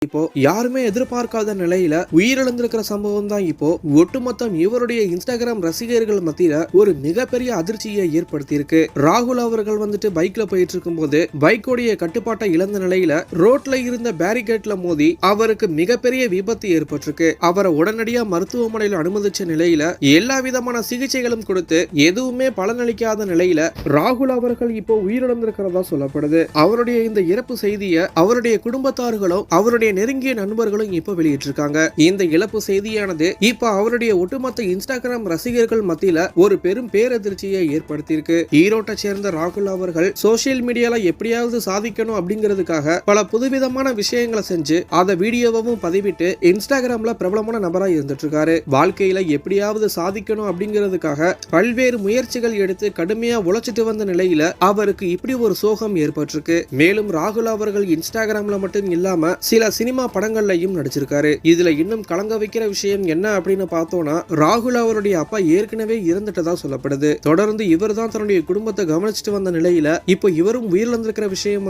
இப்போ யாருமே எதிர்பார்க்காத நிலையில உயிரிழந்திருக்கிற சம்பவம் தான் இப்போ ஒட்டுமொத்தம் இவருடைய இன்ஸ்டாகிராம் ரசிகர்கள் மத்தியில ஒரு மிகப்பெரிய அதிர்ச்சியை ஏற்படுத்தி இருக்கு. ராகுல் அவர்கள் பைக்ல போயிட்டு இருக்கும் போது பைக்கோடைய கட்டுப்பாட்டை இழந்த நிலையில ரோட்ல இருந்த பேரிகேட்ல மோதி அவருக்கு மிகப்பெரிய விபத்து ஏற்பட்டிருக்கு. அவரை உடனடியா மருத்துவமனையில் அனுமதிச்ச நிலையில எல்லா விதமான சிகிச்சைகளும் கொடுத்து எதுவுமே பலனளிக்காத நிலையில ராகுல் அவர்கள் இப்போ உயிரிழந்திருக்கிறதா சொல்லப்படுது. அவருடைய இந்த இறப்பு செய்தியை அவருடைய குடும்பத்தார்களும் அவருடைய நெருங்கிய நண்பர்களும் இப்ப வெளியிட்டிருக்காங்க. இந்த இழப்பு செய்தியானது இப்ப அவருடைய ஒட்டுமொத்த இன்ஸ்டாகிராம் ரசிகர்கள் மத்தியில ஒரு பெரும் பேரதிர்ச்சியை ஏற்படுத்தியிருக்கு. ஈரோட்டை சேர்ந்த ராகுல் அவர்கள் சோசியல் மீடியால எப்படியாவது சாதிக்கணும் அப்படிங்கிறதுக்காக பல புதுவிதமான விஷயங்களை செஞ்சு அதை வீடியோவும் பதிவிட்டு இன்ஸ்டாகிராம்ல பிரபலமான நபரா இருந்துட்டு இருக்காரு. வாழ்க்கையில எப்படியாவது சாதிக்கணும் அப்படிங்கிறதுக்காக பல்வேறு முயற்சிகள் எடுத்து கடுமையா உழைச்சிட்டு வந்த நிலையில அவருக்கு இப்படி ஒரு சோகம் ஏற்பட்டிருக்கு. மேலும் ராகுல் அவர்கள் இன்ஸ்டாகிராம்ல மட்டும் இல்லாம சில சினிமா படங்கள்லையும் நடிச்சிருக்காரு. இதுல இன்னும் கலங்க வைக்கிற விஷயம் என்ன அப்படின்னு பார்த்தோம்னா, ராகுல் அவருடைய அப்பா ஏற்கனவே இறந்துட்டதா சொல்லப்படுது. தொடர்ந்து இவர் தான் தன்னுடைய குடும்பத்தை கவனிச்சுட்டு வந்த நிலையில இப்போ இவரும் உயிரிழந்திருக்கிற விஷயம்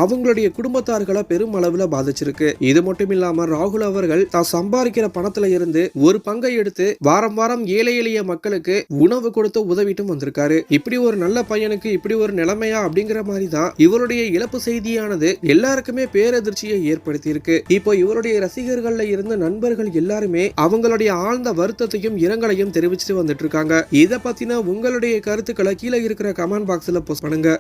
அவங்களுடைய குடும்பத்தார்களை பெரும் அளவுல பாதிச்சிருக்கு. இது மட்டும் இல்லாம ராகுல் அவர்கள் தான் சம்பாதிக்கிற பணத்துல இருந்து ஒரு பங்கை எடுத்து வாரம் வாரம் ஏழை எளிய மக்களுக்கு உணவு கொடுத்து உதவிட்டும் வந்திருக்காரு. இப்படி ஒரு நல்ல பையனுக்கு இப்படி ஒரு நிலைமையா அப்படிங்கிற மாதிரி தான் இவருடைய இழப்பு செய்தியானது எல்லாருக்குமே பேரதிர்ச்சியை ஏற்படுத்தி இருக்கு. இப்போ இவருடைய ரசிகர்கள்ல இருந்த நண்பர்கள் எல்லாருமே அவங்களுடைய ஆழ்ந்த வருத்தத்தையும் இரங்கலையும் தெரிவிச்சுட்டு வந்துட்டு இருக்காங்க. இத பத்தின உங்களுடைய கருத்துக்களை கீழே இருக்கிற கமெண்ட் பாக்ஸ்ல போஸ்ட் பண்ணுங்க.